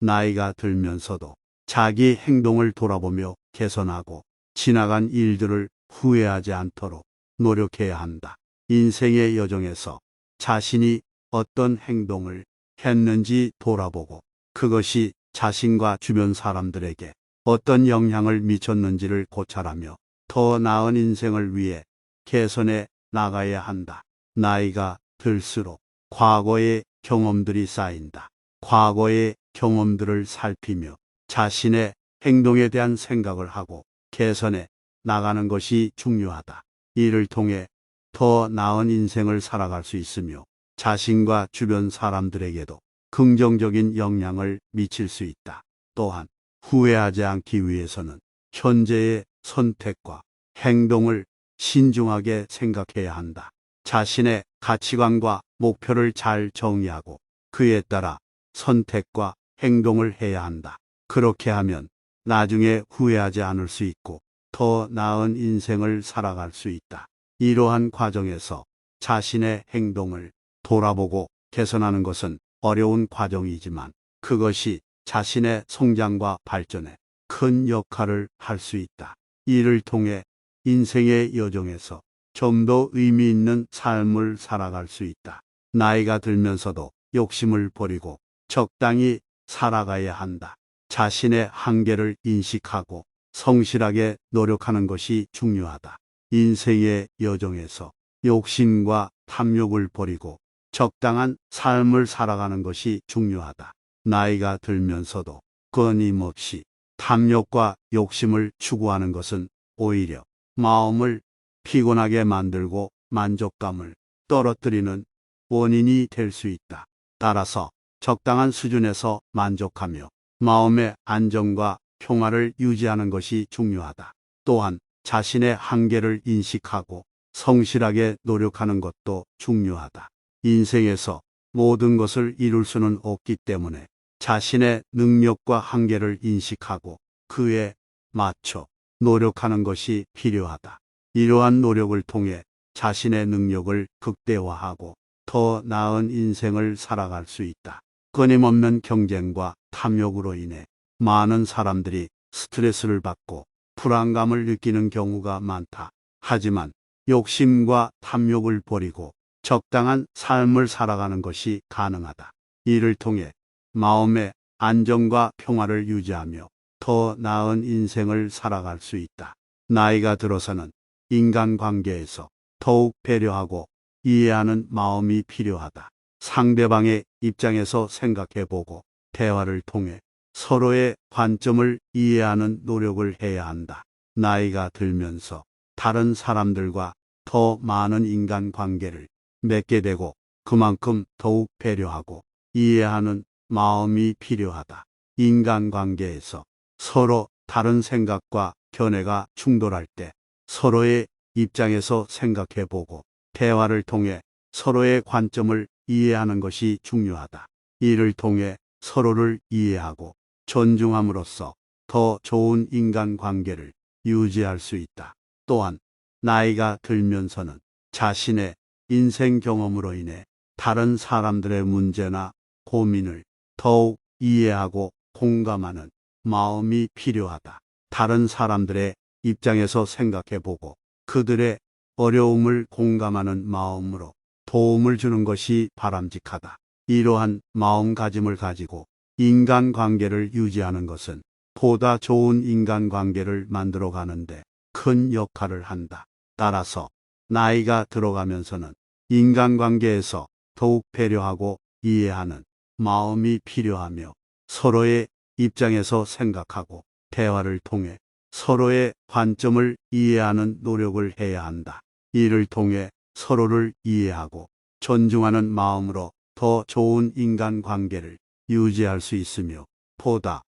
나이가 들면서도 자기 행동을 돌아보며 개선하고 지나간 일들을 후회하지 않도록 노력해야 한다. 인생의 여정에서 자신이 어떤 행동을 했는지 돌아보고 그것이 자신과 주변 사람들에게 어떤 영향을 미쳤는지를 고찰하며 더 나은 인생을 위해 개선해 나가야 한다. 나이가 들수록 과거의 경험들이 쌓인다. 과거의 경험들을 살피며 자신의 행동에 대한 생각을 하고 개선해 나가는 것이 중요하다. 이를 통해 더 나은 인생을 살아갈 수 있으며 자신과 주변 사람들에게도 긍정적인 영향을 미칠 수 있다. 또한 후회하지 않기 위해서는 현재의 선택과 행동을 신중하게 생각해야 한다. 자신의 가치관과 목표를 잘 정의하고 그에 따라 선택과 행동을 해야 한다. 그렇게 하면 나중에 후회하지 않을 수 있고 더 나은 인생을 살아갈 수 있다. 이러한 과정에서 자신의 행동을 돌아보고 개선하는 것은 어려운 과정이지만 그것이 자신의 성장과 발전에 큰 역할을 할 수 있다. 이를 통해 인생의 여정에서 좀 더 의미 있는 삶을 살아갈 수 있다. 나이가 들면서도 욕심을 버리고 적당히 살아가야 한다. 자신의 한계를 인식하고 성실하게 노력하는 것이 중요하다. 인생의 여정에서 욕심과 탐욕을 버리고 적당한 삶을 살아가는 것이 중요하다. 나이가 들면서도 끊임없이 탐욕과 욕심을 추구하는 것은 오히려 마음을 피곤하게 만들고 만족감을 떨어뜨리는 원인이 될 수 있다. 따라서 적당한 수준에서 만족하며 마음의 안정과 평화를 유지하는 것이 중요하다. 또한 자신의 한계를 인식하고 성실하게 노력하는 것도 중요하다. 인생에서 모든 것을 이룰 수는 없기 때문에 자신의 능력과 한계를 인식하고 그에 맞춰 노력하는 것이 필요하다. 이러한 노력을 통해 자신의 능력을 극대화하고 더 나은 인생을 살아갈 수 있다. 끊임없는 경쟁과 탐욕으로 인해 많은 사람들이 스트레스를 받고 불안감을 느끼는 경우가 많다. 하지만 욕심과 탐욕을 버리고 적당한 삶을 살아가는 것이 가능하다. 이를 통해 마음의 안정과 평화를 유지하며 더 나은 인생을 살아갈 수 있다. 나이가 들어서는 인간관계에서 더욱 배려하고 이해하는 마음이 필요하다. 상대방의 입장에서 생각해보고 대화를 통해 서로의 관점을 이해하는 노력을 해야 한다. 나이가 들면서 다른 사람들과 더 많은 인간관계를 맺게 되고 그만큼 더욱 배려하고 이해하는 마음이 필요하다. 인간관계에서 서로 다른 생각과 견해가 충돌할 때 서로의 입장에서 생각해보고 대화를 통해 서로의 관점을 이해하는 것이 중요하다. 이를 통해 서로를 이해하고 존중함으로써 더 좋은 인간관계를 유지할 수 있다. 또한 나이가 들면서는 자신의 인생 경험으로 인해 다른 사람들의 문제나 고민을 더욱 이해하고 공감하는 마음이 필요하다. 다른 사람들의 입장에서 생각해보고 그들의 어려움을 공감하는 마음으로 도움을 주는 것이 바람직하다. 이러한 마음가짐을 가지고 인간관계를 유지하는 것은 보다 좋은 인간관계를 만들어가는데 큰 역할을 한다. 따라서 나이가 들어가면서는 인간관계에서 더욱 배려하고 이해하는 마음이 필요하며 서로의 입장에서 생각하고 대화를 통해 서로의 관점을 이해하는 노력을 해야 한다. 이를 통해 서로를 이해하고 존중하는 마음으로 더 좋은 인간관계를 유지할 수 있으며 보다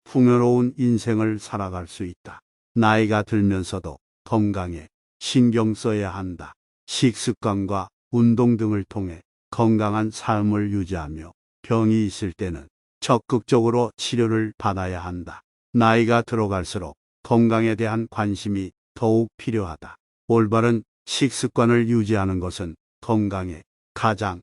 풍요로운 인생을 살아갈 수 있다. 나이가 들면서도 건강에 신경 써야 한다. 식습관과 운동 등을 통해 건강한 삶을 유지하며 병이 있을 때는 적극적으로 치료를 받아야 한다. 나이가 들어갈수록 건강에 대한 관심이 더욱 필요하다. 올바른 식습관을 유지하는 것은 건강에 가장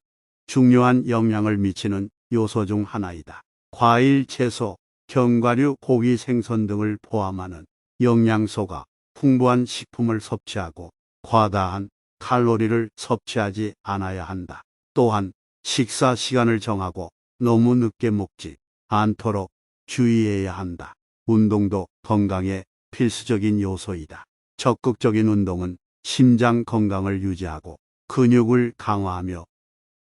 중요한 영향을 미치는 요소 중 하나이다. 과일, 채소, 견과류, 고기, 생선 등을 포함하는 영양소가 풍부한 식품을 섭취하고 과다한 칼로리를 섭취하지 않아야 한다. 또한 식사 시간을 정하고 너무 늦게 먹지 않도록 주의해야 한다. 운동도 건강의 필수적인 요소이다. 적극적인 운동은 심장 건강을 유지하고 근육을 강화하며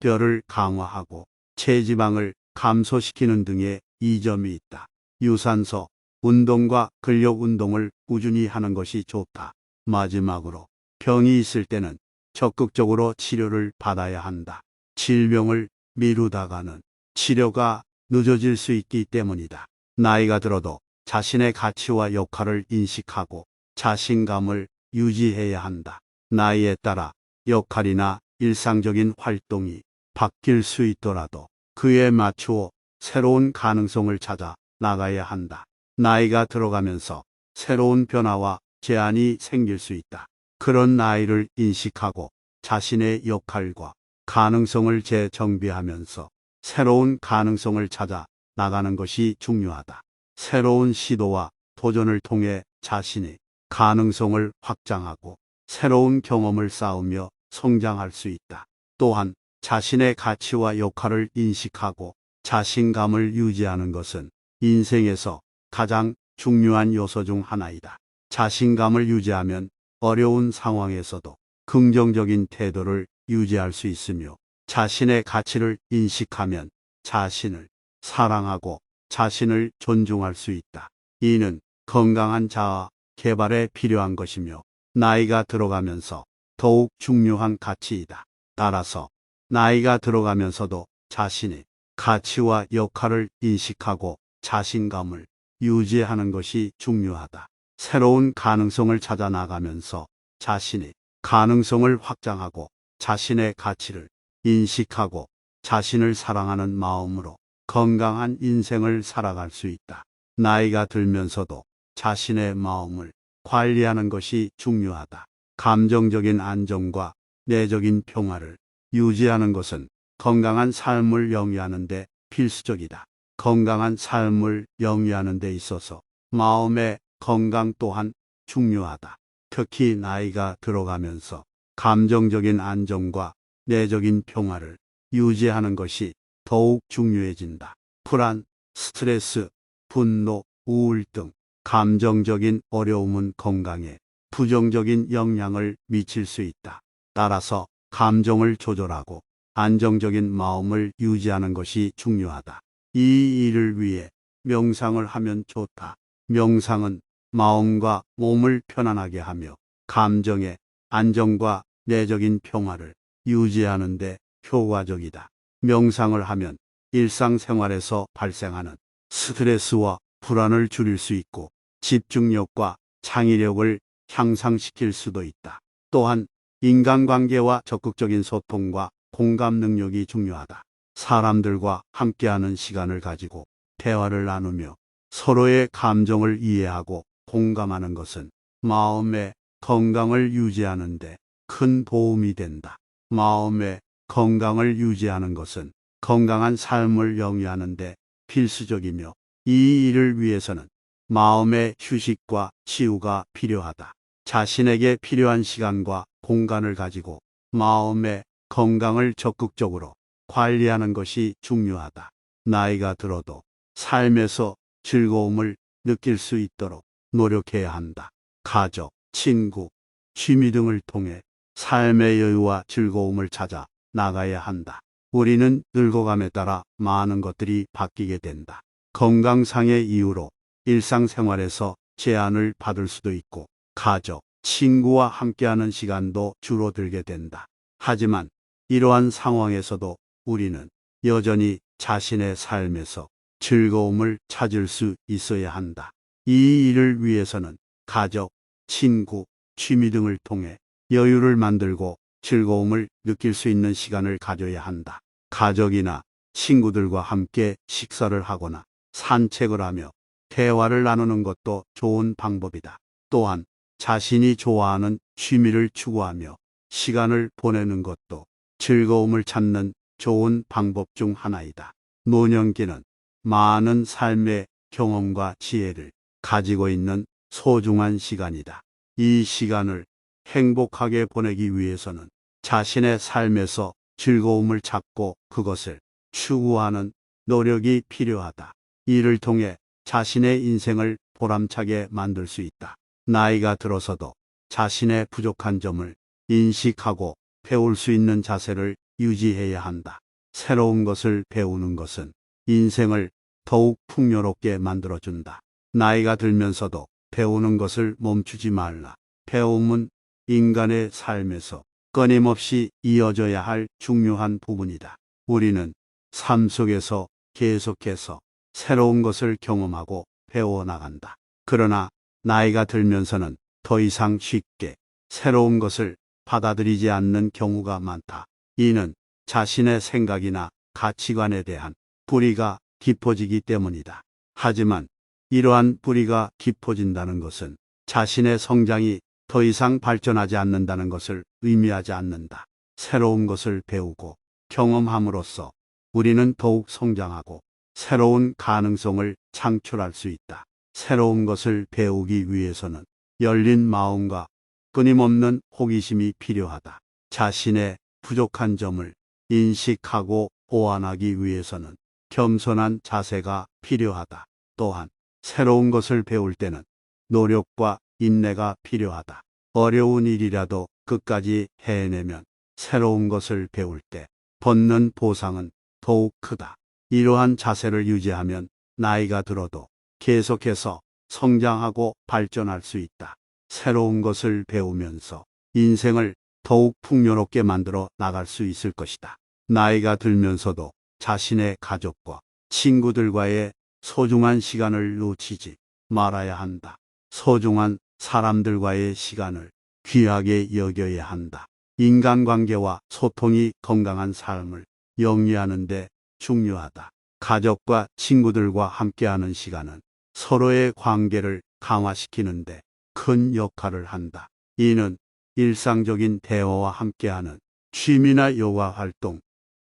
뼈를 강화하고 체지방을 감소시키는 등의 이점이 있다. 유산소, 운동과 근력 운동을 꾸준히 하는 것이 좋다. 마지막으로 병이 있을 때는 적극적으로 치료를 받아야 한다. 질병을 미루다가는 치료가 늦어질 수 있기 때문이다. 나이가 들어도 자신의 가치와 역할을 인식하고 자신감을 유지해야 한다. 나이에 따라 역할이나 일상적인 활동이 바뀔 수 있더라도 그에 맞추어 새로운 가능성을 찾아 나가야 한다. 나이가 들어가면서 새로운 변화와 제한이 생길 수 있다. 그런 나이를 인식하고 자신의 역할과 가능성을 재정비하면서 새로운 가능성을 찾아 나가는 것이 중요하다. 새로운 시도와 도전을 통해 자신의 가능성을 확장하고 새로운 경험을 쌓으며 성장할 수 있다. 또한 자신의 가치와 역할을 인식하고 자신감을 유지하는 것은 인생에서 가장 중요한 요소 중 하나이다. 자신감을 유지하면 어려운 상황에서도 긍정적인 태도를 유지할 수 있으며 자신의 가치를 인식하면 자신을 사랑하고 자신을 존중할 수 있다. 이는 건강한 자아 개발에 필요한 것이며 나이가 들어가면서 더욱 중요한 가치이다. 따라서 나이가 들어가면서도 자신의 가치와 역할을 인식하고 자신감을 유지하는 것이 중요하다. 새로운 가능성을 찾아 나가면서 자신의 가능성을 확장하고 자신의 가치를 인식하고 자신을 사랑하는 마음으로 건강한 인생을 살아갈 수 있다. 나이가 들면서도 자신의 마음을 관리하는 것이 중요하다. 감정적인 안정과 내적인 평화를 유지하는 것은 건강한 삶을 영위하는 데 필수적이다. 건강한 삶을 영위하는 데 있어서 마음의 건강 또한 중요하다. 특히 나이가 들어가면서 감정적인 안정과 내적인 평화를 유지하는 것이 더욱 중요해진다. 불안, 스트레스, 분노, 우울증, 감정적인 어려움은 건강에 부정적인 영향을 미칠 수 있다. 따라서 감정을 조절하고 안정적인 마음을 유지하는 것이 중요하다. 이 일을 위해 명상을 하면 좋다. 명상은 마음과 몸을 편안하게 하며 감정의 안정과 내적인 평화를 유지하는 데 효과적이다. 명상을 하면 일상생활에서 발생하는 스트레스와 불안을 줄일 수 있고 집중력과 창의력을 향상시킬 수도 있다. 또한 인간관계와 적극적인 소통과 공감 능력이 중요하다. 사람들과 함께하는 시간을 가지고 대화를 나누며 서로의 감정을 이해하고 공감하는 것은 마음의 건강을 유지하는 데 큰 도움이 된다. 마음의 건강을 유지하는 것은 건강한 삶을 영위하는 데 필수적이며 이 일을 위해서는 마음의 휴식과 치유가 필요하다. 자신에게 필요한 시간과 공간을 가지고 마음의 건강을 적극적으로 관리하는 것이 중요하다. 나이가 들어도 삶에서 즐거움을 느낄 수 있도록 노력해야 한다. 가족, 친구, 취미 등을 통해 삶의 여유와 즐거움을 찾아 나가야 한다. 우리는 늙어감에 따라 많은 것들이 바뀌게 된다. 건강상의 이유로 일상생활에서 제한을 받을 수도 있고 가족, 친구와 함께하는 시간도 줄어들게 된다. 하지만 이러한 상황에서도 우리는 여전히 자신의 삶에서 즐거움을 찾을 수 있어야 한다. 이 일을 위해서는 가족, 친구, 취미 등을 통해 여유를 만들고 즐거움을 느낄 수 있는 시간을 가져야 한다. 가족이나 친구들과 함께 식사를 하거나 산책을 하며 대화를 나누는 것도 좋은 방법이다. 또한 자신이 좋아하는 취미를 추구하며 시간을 보내는 것도 즐거움을 찾는 좋은 방법 중 하나이다. 노년기는 많은 삶의 경험과 지혜를 가지고 있는 소중한 시간이다. 이 시간을 행복하게 보내기 위해서는 자신의 삶에서 즐거움을 찾고 그것을 추구하는 노력이 필요하다. 이를 통해 자신의 인생을 보람차게 만들 수 있다. 나이가 들어서도 자신의 부족한 점을 인식하고 배울 수 있는 자세를 유지해야 한다. 새로운 것을 배우는 것은 인생을 더욱 풍요롭게 만들어준다. 나이가 들면서도 배우는 것을 멈추지 말라. 배움은 인간의 삶에서 끊임없이 이어져야 할 중요한 부분이다. 우리는 삶 속에서 계속해서 새로운 것을 경험하고 배워나간다. 그러나 나이가 들면서는 더 이상 쉽게 새로운 것을 받아들이지 않는 경우가 많다. 이는 자신의 생각이나 가치관에 대한 불이가 깊어지기 때문이다. 하지만 이러한 불이가 깊어진다는 것은 자신의 성장이 더 이상 발전하지 않는다는 것을 의미하지 않는다. 새로운 것을 배우고 경험함으로써 우리는 더욱 성장하고 새로운 가능성을 창출할 수 있다. 새로운 것을 배우기 위해서는 열린 마음과 끊임없는 호기심이 필요하다. 자신의 부족한 점을 인식하고 보완하기 위해서는 겸손한 자세가 필요하다. 또한 새로운 것을 배울 때는 노력과 인내가 필요하다. 어려운 일이라도 끝까지 해내면 새로운 것을 배울 때 받는 보상은 더욱 크다. 이러한 자세를 유지하면 나이가 들어도 계속해서 성장하고 발전할 수 있다. 새로운 것을 배우면서 인생을 더욱 풍요롭게 만들어 나갈 수 있을 것이다. 나이가 들면서도 자신의 가족과 친구들과의 소중한 시간을 놓치지 말아야 한다. 소중한 사람들과의 시간을 귀하게 여겨야 한다. 인간관계와 소통이 건강한 삶을 영위하는 데 중요하다. 가족과 친구들과 함께하는 시간은 서로의 관계를 강화시키는 데 큰 역할을 한다. 이는 일상적인 대화와 함께하는 취미나 여가 활동,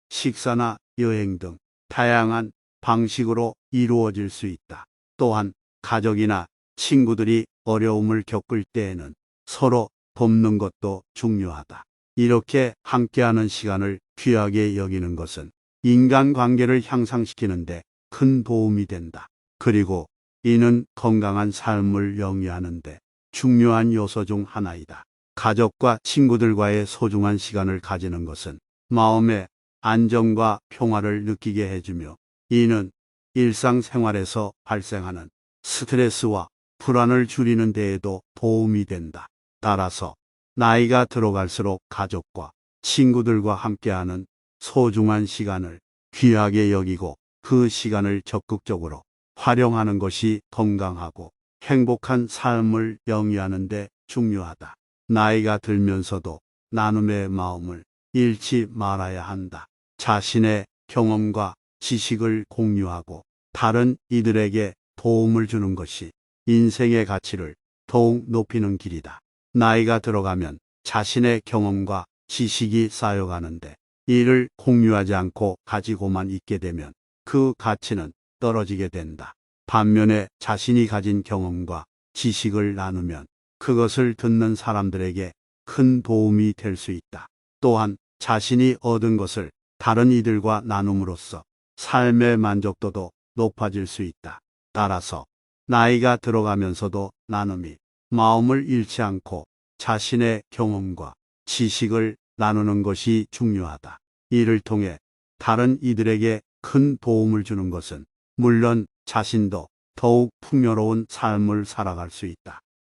식사나 여행 등 다양한 방식으로 이루어질 수 있다. 또한 가족이나 친구들이 어려움을 겪을 때에는 서로 돕는 것도 중요하다. 이렇게 함께하는 시간을 귀하게 여기는 것은 인간관계를 향상시키는 데 큰 도움이 된다. 그리고 이는 건강한 삶을 영위하는 데 중요한 요소 중 하나이다. 가족과 친구들과의 소중한 시간을 가지는 것은 마음의 안정과 평화를 느끼게 해주며 이는 일상생활에서 발생하는 스트레스와 불안을 줄이는 데에도 도움이 된다. 따라서 나이가 들어갈수록 가족과 친구들과 함께하는 소중한 시간을 귀하게 여기고 그 시간을 적극적으로 활용하는 것이 건강하고 행복한 삶을 영위하는 데 중요하다. 나이가 들면서도 나눔의 마음을 잃지 말아야 한다. 자신의 경험과 지식을 공유하고 다른 이들에게 도움을 주는 것이 인생의 가치를 더욱 높이는 길이다. 나이가 들어가면 자신의 경험과 지식이 쌓여가는데 이를 공유하지 않고 가지고만 있게 되면 그 가치는 떨어지게 된다. 반면에 자신이 가진 경험과 지식을 나누면 그것을 듣는 사람들에게 큰 도움이 될 수 있다. 또한 자신이 얻은 것을 다른 이들과 나눔으로써 삶의 만족도도 높아질 수 있다. 따라서 나이가 들어가면서도 나눔이 마음을 잃지 않고 자신의 경험과 지식을 나누는 것이 중요하다. 이를 통해 다른 이들에게 큰 도움을 주는 것은 물론 자신도 더욱 풍요로운 삶을 살아갈 수 있다.